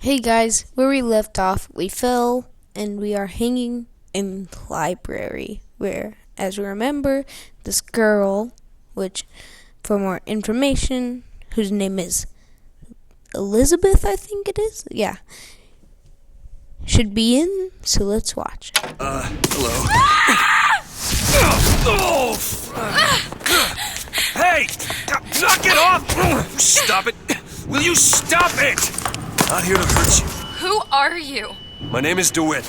Hey guys, where we left off, we fell and we are hanging in the library where, as we remember, this girl, which, for more information, whose name is Elizabeth, I think it is? Yeah. Should be in, so let's watch. Hello. Hey! Knock it off! Stop it! Will you stop it? Not here to hurt you. Who are you? My name is DeWitt.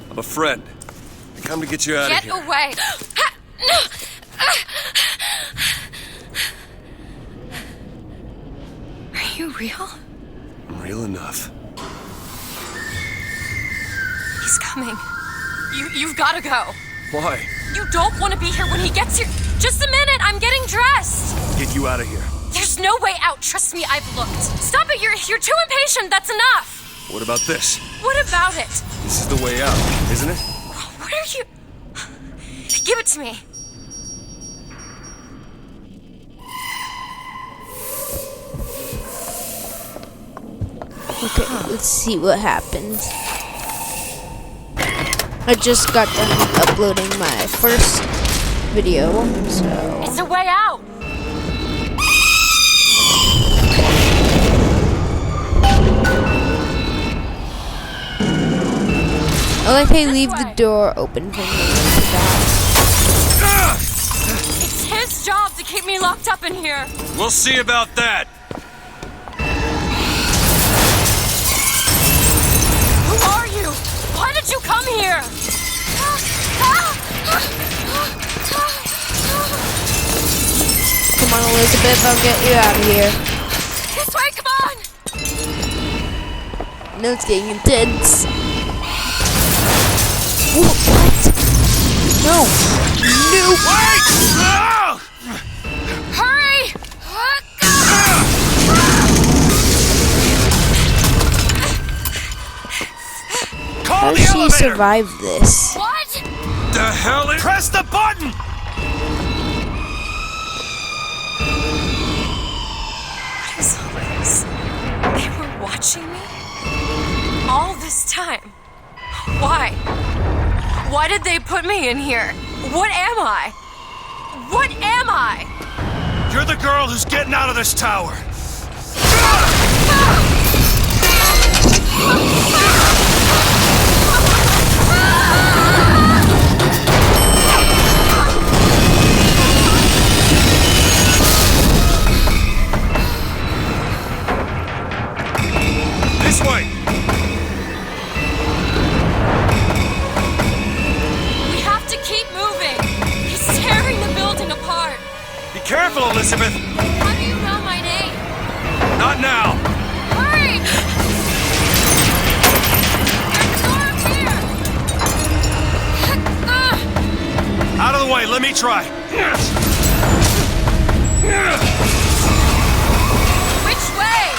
I'm a friend. I come to get you out of here. Get away! Are you real? I'm real enough. He's coming. You've gotta go. Why? You don't want to be here when he gets here. Just a minute, I'm getting dressed. Get you out of here. There's no way out. Trust me, I've looked. Stop it, you're too impatient. That's enough. What about this? What about it? This is the way out, isn't it? What are you... Give it to me. Okay, let's see what happens. I just got done uploading my first video, so... It's a way out. I like how you leave the door open for me to die. It's his job to keep me locked up in here. We'll see about that. Who are you? Why did you come here? Come on, Elizabeth, I'll get you out of here. This way, come on! No, it's getting intense. What? No. No. Wait! Hurry! Call How the did she elevator! survive this? What? The hell is... Press the button! What is all this? They were watching me? All this time? Why? Why did they put me in here? What am I? What am I? You're the girl who's getting out of this tower. This way! We have to keep moving. He's tearing the building apart. Be careful, Elizabeth! How do you know my name? Not now! Hurry! There's a door up here. Out of the way, let me try. Which way?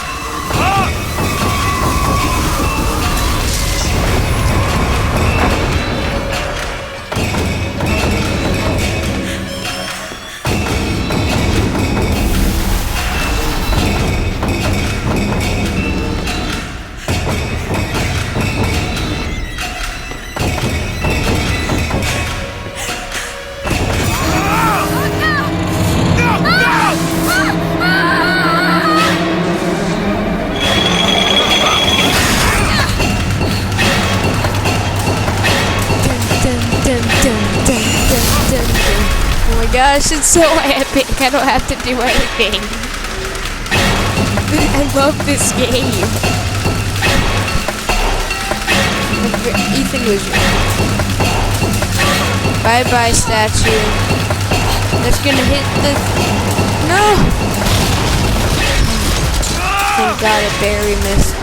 Oh my gosh, it's so epic. I don't have to do anything. I love this game. Ethan was bye-bye statue. That's gonna hit the... No! Thank God it barely missed.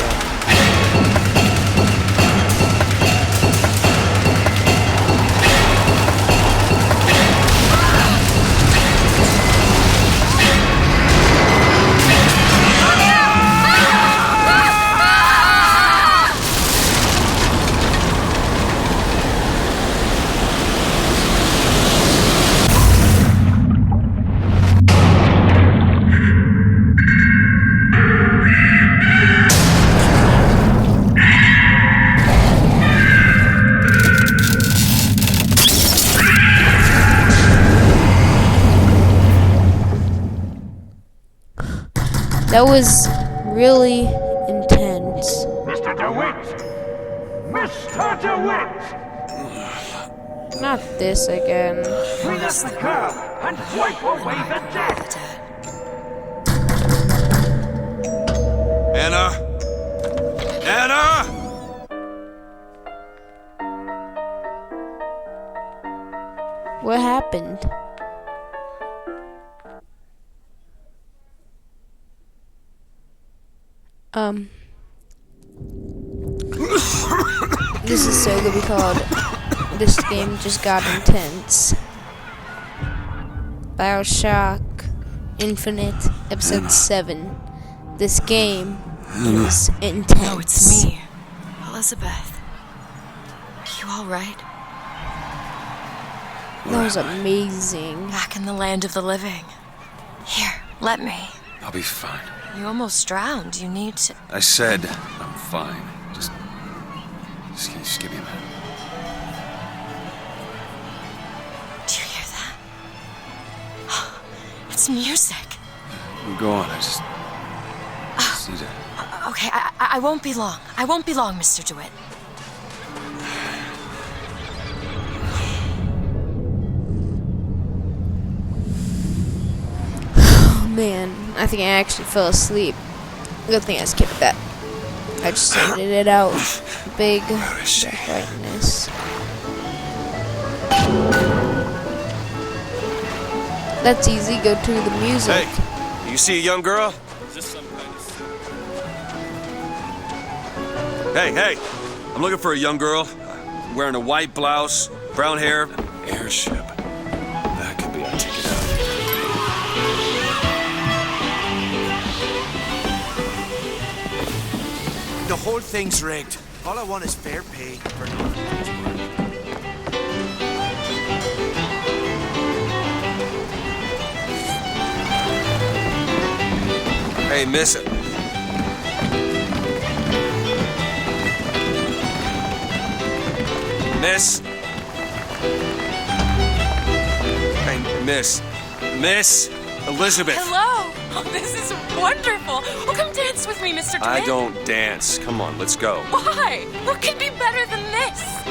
That was really intense. Mr. DeWitt! Mr. DeWitt! Not this again. Clean up the curb and wipe away the debt! Anna! Anna! What happened? This is so good because this game just got intense. Bioshock Infinite Episode 7. This game is intense. No, it's me. Elizabeth. Are you alright? That was amazing. Back in the land of the living. Here, let me. I'll be fine. You almost drowned. You need to... I said I'm fine. Just give me a minute. Do you hear that? It's music. Go on, I just need to... Okay, I won't be long. I won't be long, Mr. DeWitt. Man, I think I actually fell asleep. Good thing I skipped that. I just edited it out. Big brightness. That's easy. Go to the music. Hey, you see a young girl? Is this some kind of... Hey, I'm looking for a young girl. Wearing a white blouse, brown hair. Airship. That could be our ticket out. The whole thing's rigged. All I want is fair pay for no. Hey, miss. Miss. Hey, Miss Elizabeth. Hello! Oh, this is wonderful. Oh, come dance with me, Mr. DeWitt. I don't dance. Come on, let's go. Why? What could be better than this?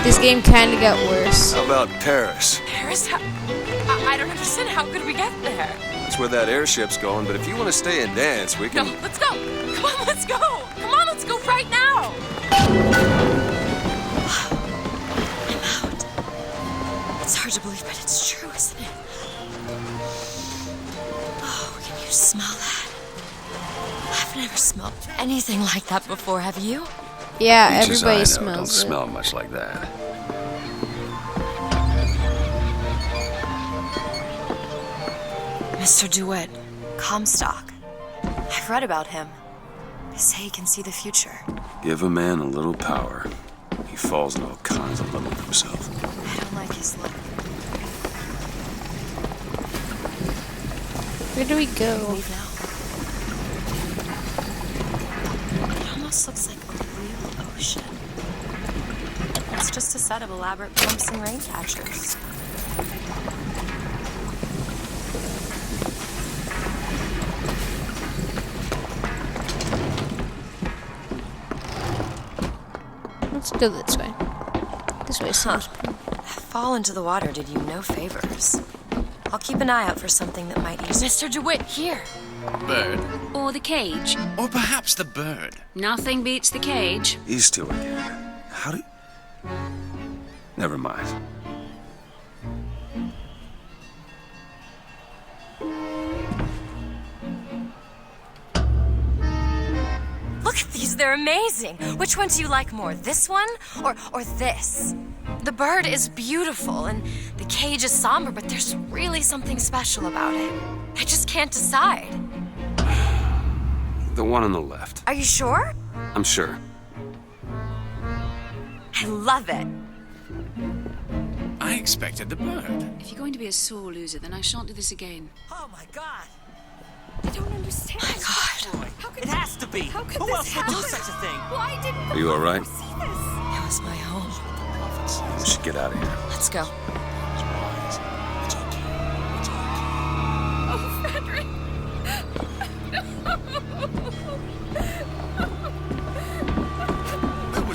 This game kind of got worse. How about Paris? Paris? I don't understand. How could we get there? That's where that airship's going, but if you want to stay and dance, we No, can... let's go. Come on, let's go. Come on, let's go right now. I'm out. It's hard to believe, but it's true, isn't it? Oh, can you smell that? I've never smelled anything like that before, have you? Yeah, Beaches I everybody know smells don't it. smell much like that. Mr. DeWitt, Comstock. I've read about him. They say he can see the future. Give a man a little power. He falls into all kinds of love with himself. I don't like his look. Where do we go? Leave now. It almost looks like a real ocean. It's just a set of elaborate pumps and rain catchers. Let's go this way. This way sounds pretty. That fall into the water did you no favors. I'll keep an eye out for something that might use... Mr. DeWitt, here! Bird. Or the cage. Or perhaps the bird. Nothing beats the cage. These two again. How do... Never mind. Look at these, they're amazing! Which one do you like more, this one or this? The bird is beautiful and the cage is somber, but there's really something special about it. I just can't decide. The one on the left. Are you sure? I'm sure. I love it. I expected the bird. If you're going to be a sore loser, then I shan't do this again. Oh my God! I don't understand. My God. How could It has to be. How could Who this else would do happen? such a thing? Why didn't Are you all right? see this? It was my home. We should get out of here. Let's go. Oh, Frederick.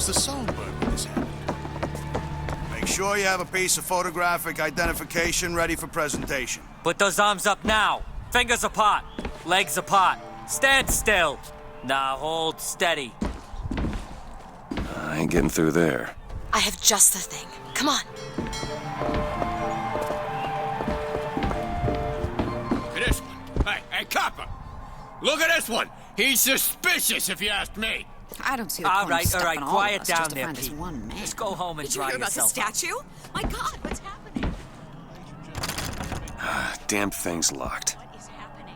was the songbird when this happened. Make sure you have a piece of photographic identification ready for presentation. Put those arms up now. Fingers apart. Legs apart. Stand still. Now hold steady. I ain't getting through there. I have just the thing. Come on. Look at this one. Hey, copper. Look at this one. He's suspicious, if you ask me. I don't see the All point of right, stuffing all quiet of us down just to there, find this Pete. one man. Just go home and Did you dry hear about the yourself up. statue? My God, what's happening? Damn thing's locked. What is happening?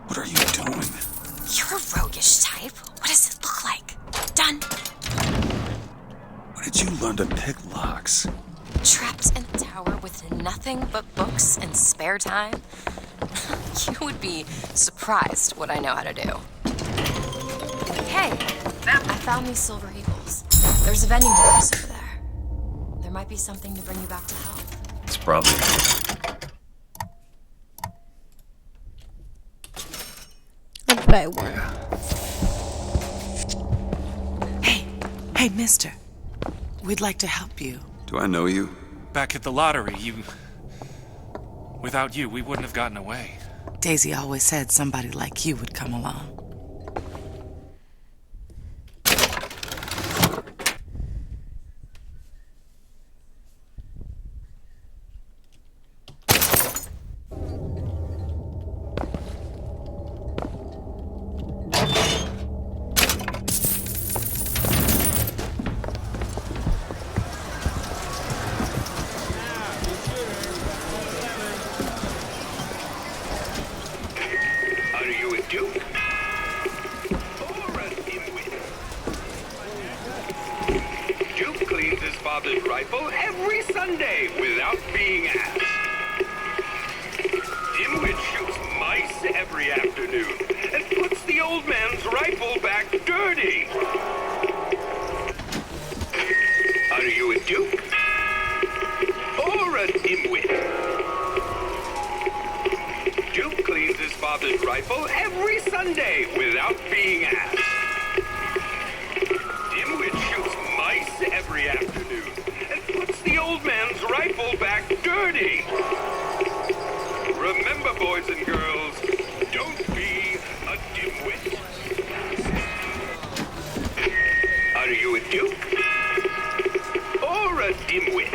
What are you doing? You're a roguish type. What does it look like? Done. Where did you learn to pick locks? Trapped in a tower with nothing but books and spare time? You would be surprised what I know how to do. Hey, I found these silver eagles. There's a vending device over there. There might be something to bring you back to health. It's probably... Let's buy one. Hey, mister. We'd like to help you. Do I know you? Back at the lottery, without you, we wouldn't have gotten away. Daisy always said somebody like you would come along. Father's rifle every Sunday without being asked. Dimwit shoots mice every afternoon and puts the old man's rifle back dirty. Are you a duke? Or a dimwit? Duke cleans his father's rifle every Sunday without being asked. Dimwit shoots mice every afternoon and puts the old man's rifle back dirty. Remember, boys and girls, don't be a dimwit. Are you a duke? Or a dimwit?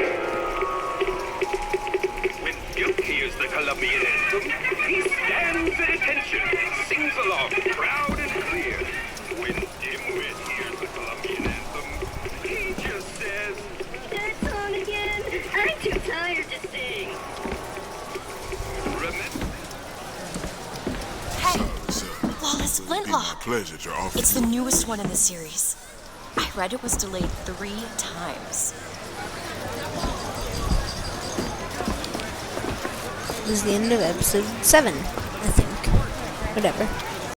When Duke hears the Colombian anthem, he stands at attention and sings along proud and clear. When Dimwit hears the Colombian anthem, he just says, "That song again? I'm too tired to sing." Remember? Hey, Lawless Flintlock. Pleasure to offer. It's the newest one in the series. I read it was delayed 3 times. This is the end of episode 7, I think. Whatever.